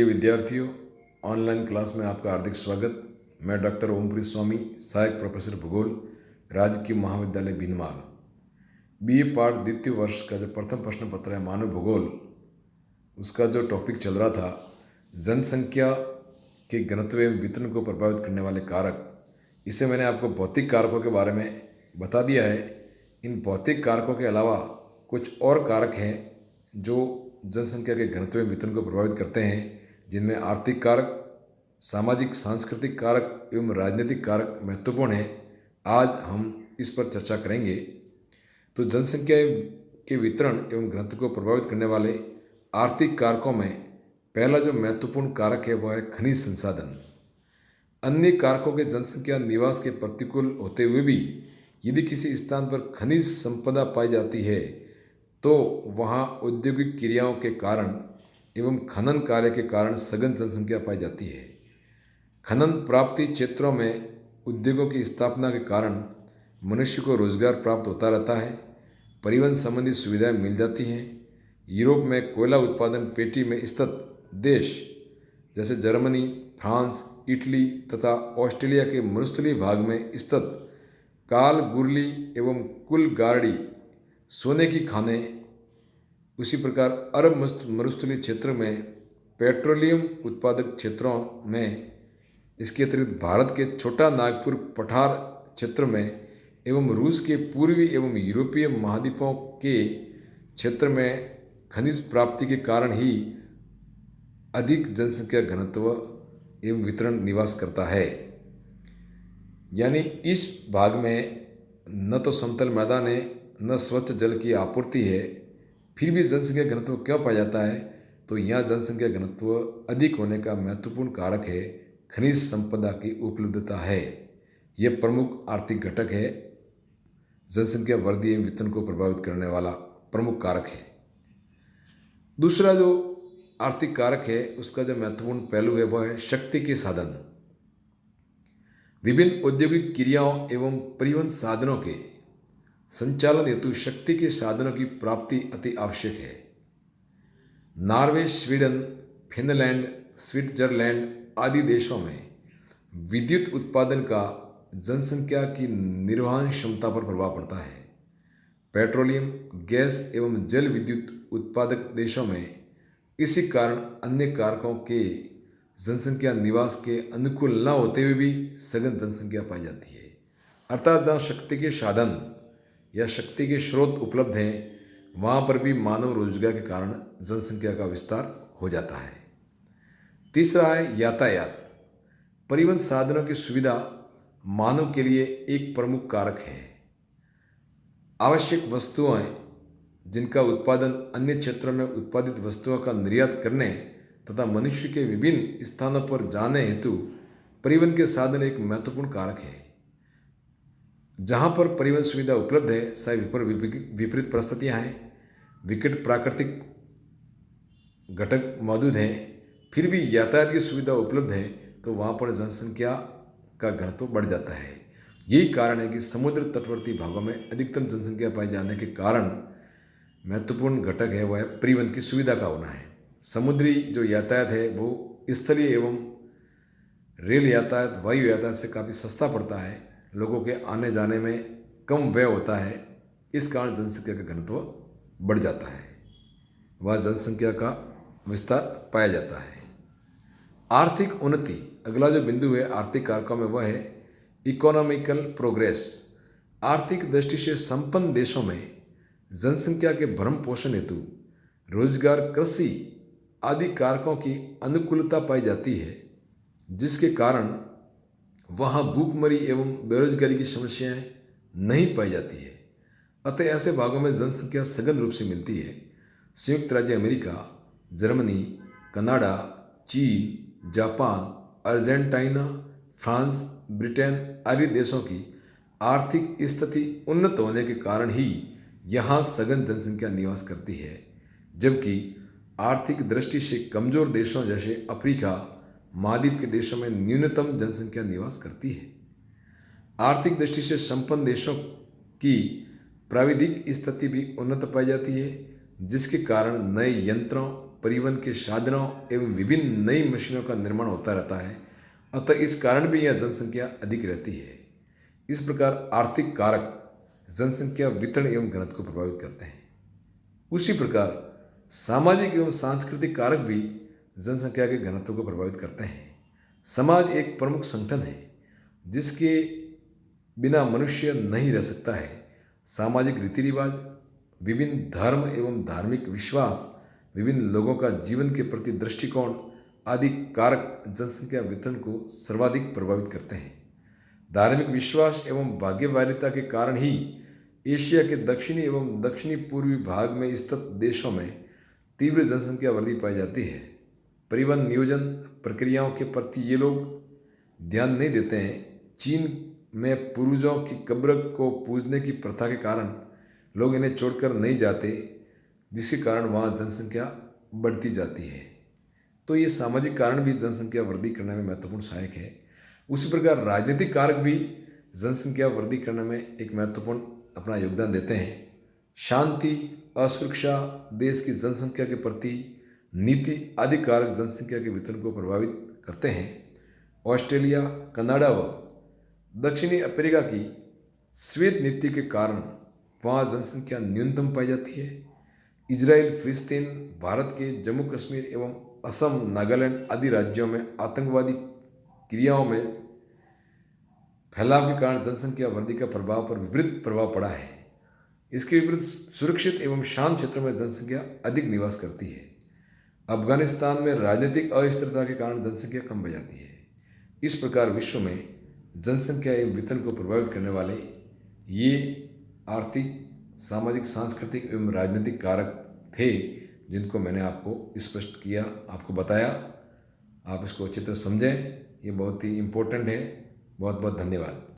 विद्यार्थियों, online class में आपका हार्दिक स्वागत। मैं डॉक्टर ओमप्रीत स्वामी, सहायक प्रोफेसर भूगोल, राजकीय महाविद्यालय भीनमाल। बीए पार्ट द्वितीय वर्ष का जो प्रथम प्रश्न पत्र है मानव भूगोल, उसका जो टॉपिक चल रहा था जनसंख्या के घनत्व एवं वितरण को प्रभावित करने वाले कारक। इससे मैंने आपको भौतिक कारकों के बारे में बता दिया है। इन भौतिक कारकों के अलावा कुछ और कारक हैं जो जनसंख्या के घनत्व एवं वितरण को प्रभावित करते हैं, जिनमें आर्थिक कारक, सामाजिक सांस्कृतिक कारक एवं राजनीतिक कारक महत्वपूर्ण हैं। आज हम इस पर चर्चा करेंगे। तो जनसंख्या के वितरण एवं घनत्व को प्रभावित करने वाले आर्थिक कारकों में पहला जो महत्वपूर्ण कारक है वह है खनिज संसाधन। अन्य कारकों के जनसंख्या निवास के प्रतिकूल होते हुए भी यदि किसी स्थान पर खनिज संपदा पाई जाती है तो वहाँ औद्योगिक क्रियाओं के कारण एवं खनन कार्य के कारण सघन जनसंख्या पाई जाती है। खनन प्राप्ति क्षेत्रों में उद्योगों की स्थापना के कारण मनुष्य को रोजगार प्राप्त होता रहता है। परिवहन संबंधी सुविधाएं मिल जाती हैं। यूरोप में कोयला उत्पादन पेटी में स्थित देश जैसे जर्मनी, फ्रांस, इटली तथा ऑस्ट्रेलिया के मरुस्थलीय भाग में स्थित काल गुरली एवं कुलगार्डी सोने की खानें, उसी प्रकार अरब मरुस्थलीय क्षेत्र में पेट्रोलियम उत्पादक क्षेत्रों में, इसके अतिरिक्त भारत के छोटा नागपुर पठार क्षेत्र में एवं रूस के पूर्वी एवं यूरोपीय महाद्वीपों के क्षेत्र में खनिज प्राप्ति के कारण ही अधिक जनसंख्या घनत्व एवं वितरण निवास करता है। यानी इस भाग में न तो समतल मैदान है न स्वच्छ जल की आपूर्ति है, फिर भी जनसंख्या घनत्व क्यों पाया जाता है? तो यहाँ जनसंख्या घनत्व अधिक होने का महत्वपूर्ण कारक है खनिज संपदा की उपलब्धता है। यह प्रमुख आर्थिक घटक है, जनसंख्या वृद्धि एवं वितरण को प्रभावित करने वाला प्रमुख कारक है। दूसरा जो आर्थिक कारक है उसका जो महत्वपूर्ण पहलू है वह है शक्ति के साधन। विभिन्न औद्योगिक क्रियाओं एवं परिवहन साधनों के संचालन हेतु शक्ति के साधनों की प्राप्ति अति आवश्यक है। नॉर्वे, स्वीडन, फिनलैंड, स्विट्जरलैंड आदि देशों में विद्युत उत्पादन का जनसंख्या की निर्वहन क्षमता पर प्रभाव पड़ता है। पेट्रोलियम, गैस एवं जल विद्युत उत्पादक देशों में इसी कारण अन्य कारकों के जनसंख्या निवास के अनुकूल न होते हुए भी सघन जनसंख्या पाई जाती है। अर्थात जहाँ शक्ति के साधन या शक्ति के स्रोत उपलब्ध हैं वहाँ पर भी मानव रोजगार के कारण जनसंख्या का विस्तार हो जाता है। तीसरा है यातायात। परिवहन साधनों की सुविधा मानव के लिए एक प्रमुख कारक है। आवश्यक वस्तुएं जिनका उत्पादन अन्य क्षेत्रों में उत्पादित वस्तुओं का निर्यात करने तथा मनुष्य के विभिन्न स्थानों पर जाने हेतु परिवहन के साधन एक महत्वपूर्ण कारक है। जहाँ पर परिवहन सुविधा उपलब्ध है, शायद विपरीत परिस्थितियाँ हैं, विकट प्राकृतिक घटक मौजूद हैं, फिर भी यातायात की सुविधा उपलब्ध है तो वहाँ पर जनसंख्या का घनत्व बढ़ जाता है। यही कारण है कि समुद्र तटवर्ती भागों में अधिकतम जनसंख्या पाए जाने के कारण महत्वपूर्ण घटक है वह परिवहन की सुविधा का होना है। समुद्री जो यातायात है वो स्थलीय एवं रेल यातायात, वायु यातायात से काफ़ी सस्ता पड़ता है, लोगों के आने जाने में कम व्यय होता है, इस कारण जनसंख्या का घनत्व बढ़ जाता है, वह जनसंख्या का विस्तार पाया जाता है। आर्थिक उन्नति, अगला जो बिंदु है आर्थिक कारकों में वह है इकोनॉमिकल प्रोग्रेस। आर्थिक दृष्टि से संपन्न देशों में जनसंख्या के भरण पोषण हेतु रोजगार, कृषि आदि कारकों की अनुकूलता पाई जाती है, जिसके कारण वहाँ भूखमरी एवं बेरोजगारी की समस्याएं नहीं पाई जाती है। अतः ऐसे भागों में जनसंख्या सघन रूप से मिलती है। संयुक्त राज्य अमेरिका, जर्मनी, कनाडा, चीन, जापान, अर्जेंटीना, फ्रांस, ब्रिटेन आदि देशों की आर्थिक स्थिति उन्नत होने के कारण ही यहाँ सघन जनसंख्या निवास करती है, जबकि आर्थिक दृष्टि से कमजोर देशों जैसे अफ्रीका महाद्वीप के देशों में न्यूनतम जनसंख्या निवास करती है। आर्थिक दृष्टि से संपन्न देशों की प्राविधिक स्थिति भी उन्नत पाई जाती है, जिसके कारण नए यंत्रों, परिवहन के साधनों एवं विभिन्न नई मशीनों का निर्माण होता रहता है, अतः इस कारण भी यह जनसंख्या अधिक रहती है। इस प्रकार आर्थिक कारक जनसंख्या वितरण एवं घनत्व को प्रभावित करते हैं। उसी प्रकार सामाजिक एवं सांस्कृतिक कारक भी जनसंख्या के घनत्व को प्रभावित करते हैं। समाज एक प्रमुख संगठन है जिसके बिना मनुष्य नहीं रह सकता है। सामाजिक रीति रिवाज, विभिन्न धर्म एवं धार्मिक विश्वास, विभिन्न लोगों का जीवन के प्रति दृष्टिकोण आदि कारक जनसंख्या वितरण को सर्वाधिक प्रभावित करते हैं। धार्मिक विश्वास एवं भाग्यवादिता के कारण ही एशिया के दक्षिणी एवं दक्षिणी पूर्वी भाग में स्थित देशों में तीव्र जनसंख्या वृद्धि पाई जाती है। परिवहन नियोजन प्रक्रियाओं के प्रति ये लोग ध्यान नहीं देते हैं। चीन में पूर्वजों की कब्र को पूजने की प्रथा के कारण लोग इन्हें छोड़कर नहीं जाते, जिसके कारण वहाँ जनसंख्या बढ़ती जाती है। तो ये सामाजिक कारण भी जनसंख्या वृद्धि करने में महत्वपूर्ण सहायक है। उसी प्रकार राजनीतिक कारक भी जनसंख्या वृद्धि करने में एक महत्वपूर्ण अपना योगदान देते हैं। शांति, असुरक्षा, देश की जनसंख्या के प्रति नीति आदि कारक जनसंख्या के वितरण को प्रभावित करते हैं। ऑस्ट्रेलिया, कनाडा व दक्षिणी अफ्रीका की श्वेत नीति के कारण वहाँ जनसंख्या न्यूनतम पाई जाती है। इजराइल, फिलिस्तीन, भारत के जम्मू कश्मीर एवं असम, नागालैंड आदि राज्यों में आतंकवादी क्रियाओं में फैलाव के कारण जनसंख्या वृद्धि का प्रभाव पर विपरीत प्रभाव पड़ा है। इसके विपरीत सुरक्षित एवं शांत क्षेत्रों में जनसंख्या अधिक निवास करती है। अफगानिस्तान में राजनीतिक अस्थिरता के कारण जनसंख्या कम हो जाती है। इस प्रकार विश्व में जनसंख्या एवं वितरण को प्रभावित करने वाले ये आर्थिक, सामाजिक, सांस्कृतिक एवं राजनीतिक कारक थे जिनको मैंने आपको स्पष्ट किया, आपको बताया। आप इसको अच्छी तरह समझें, ये बहुत ही इम्पोर्टेंट है। बहुत बहुत धन्यवाद।